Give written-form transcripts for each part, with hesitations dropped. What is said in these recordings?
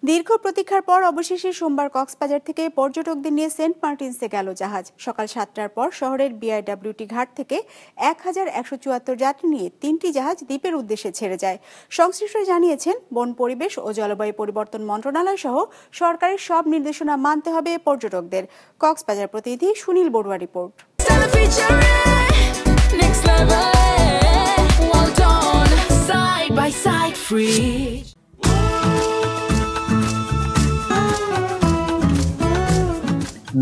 দীর্ঘ প্রতীক্ষার পর অবশেষে সোমবার কক্সবাজার থেকে পর্যটকদের নিয়ে সেন্ট মার্টিনসে গেল জাহাজ। সকাল 7টার পর শহরের বিআইডব্লিউটি ঘাট থেকে 1174 যাত্রী নিয়ে 3টি জাহাজ দ্বীপের উদ্দেশ্যে ছেড়ে যায়। সংশ্লিষ্টরা জানিয়েছেন, বন, পরিবেশ ও জলবায়ু পরিবর্তন মন্ত্রণালয় সহ সরকারের সব নির্দেশনা মানতে হবে পর্যটকদের। কক্সবাজার প্রতিনিধি সুনীল বড়ুয়া রিপোর্ট।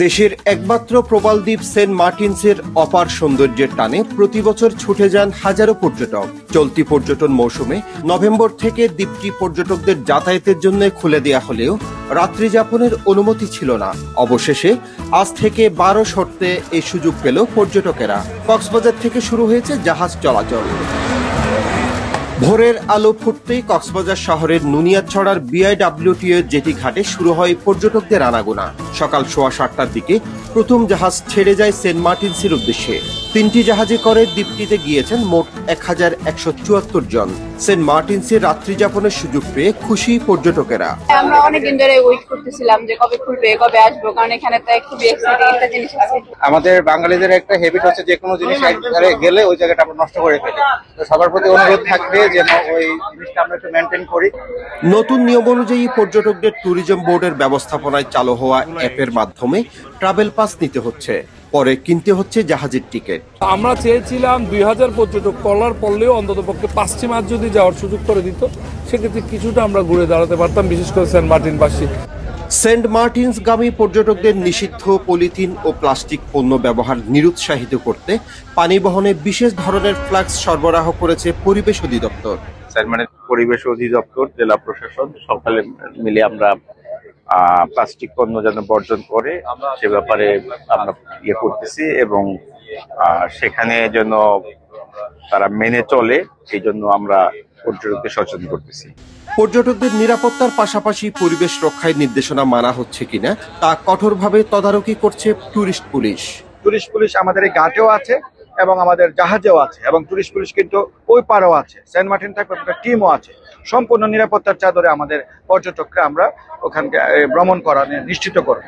দেশের একমাত্র প্রবাল দ্বীপ সেন্ট মার্টিনসের অপার সৌন্দর্যের টানে প্রতি বছর ছুটে যান হাজারো পর্যটক। চলতি পর্যটন মৌসুমে নভেম্বর থেকে দ্বীপটি পর্যটকদের যাতায়াতের জন্য খুলে দেয়া হলেও রাত্রি যাপনের অনুমতি ছিল না। অবশেষে আজ থেকে 12 শর্তে এই সুযোগ পেল পর্যটকেরা। কক্সবাজার থেকে শুরু হয়েছে জাহাজ চলাচল। ভোরের আলো ফুটতেই কক্সবাজার শহরের নুনিয়াছড়ার বিআইডব্লিউটি জেটি ঘাটে শুরু হয় পর্যটকদের আনাগোনা। সকাল 7:15টার দিকে প্রথম জাহাজ ছেড়ে যায় সেন্ট মার্টিনসের উদ্দেশ্যে। 3টি জাহাজে করে দ্বীপটিতে গিয়েছেন মোট 1174 জন। সেন্ট মার্টিনসের রাত্রি যাপনের সুযোগ পেয়ে খুশি পর্যটকেরা। আমরা অনেকদিন ধরে ওয়েট করতেছিলাম যে কবে খুলবে, কবে আসবো, কারণ এখানে তো খুবই এক্সাইটিং একটা জিনিস আছে। আমাদের বাঙালিদের একটা হ্যাবিট হচ্ছে যে কোনো জিনিস একবারে গেলে ওই জায়গাটা আমরা নষ্ট করে ফেলি। তো সবার প্রতি অনুরোধ থাকবে যে ওই জিনিসটা আমরা একটু মেনটেন করি। নতুন নিয়ম অনুযায়ী পর্যটকদের ট্যুরিজম বোর্ডের ব্যবস্থাপনায় চালু হওয়া অ্যাপের মাধ্যমে ট্রাভেল পাস নিতে হচ্ছে, পরে কিনতে হচ্ছে জাহাজের টিকিট। আমরা চেয়েছিলাম 2000 পর্যটক কলার পড়লেও অন্তত পক্ষে 5টি মাস যদি যাওয়ার সুযোগ করে দিত, সেক্ষেত্রে কিছুটা আমরা ঘুরে দাঁড়াতে পারতাম, বিশেষ করে সেন্ট মার্টিনবাসী। সেন্ট মার্টিনসগামী পর্যটকদের নিষিদ্ধ পলিথিন ও প্লাস্টিক পণ্য ব্যবহার নিরুৎসাহিত করতে পানি বহনে বিশেষ ধরনের ফ্লাক্স সরবরাহ করেছে পরিবেশ অধিদপ্তর। সেন্ট মার্টিন পরিবেশ অধিদপ্তর, জেলা প্রশাসন সকালে মিলে আমরা প্লাস্টিক পণ্য যেন বর্জন করে সে ব্যাপারে আমরা করতেছি এবং সেখানে যেন তারা মেনে চলে, সেই জন্য আমরা পর্যটকদের সচেতন করতেছি। পর্যটকদের নিরাপত্তার পাশাপাশি পরিবেশ রক্ষায় নির্দেশনা মানা হচ্ছে কিনা তা কঠোরভাবে তদারকি করছে টুরিস্ট পুলিশ। টুরিস্ট পুলিশ আমাদের এই ঘাটেও আছে এবং আমাদের জাহাজেও আছে, এবং টুরিস্ট পুলিশ কিন্তু ওই পারেও আছে। সেন্ট মার্টিন থেকে একটা টিমও আছে। সম্পূর্ণ নিরাপত্তার চাদরে আমাদের পর্যটকরা আমরা ওখানকে ভ্রমণ করা নিশ্চিত করব।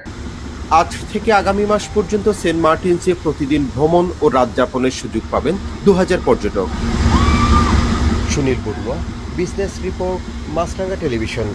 আজ থেকে আগামী মাস পর্যন্ত সেন্ট মার্টিনসে প্রতিদিন ভ্রমণ ও রাত যাপনের সুযোগ পাবেন 2000 পর্যটক। সুনীল বড়ুয়া, বিজনেস রিপোর্ট, মাছরাঙা টেলিভিশন।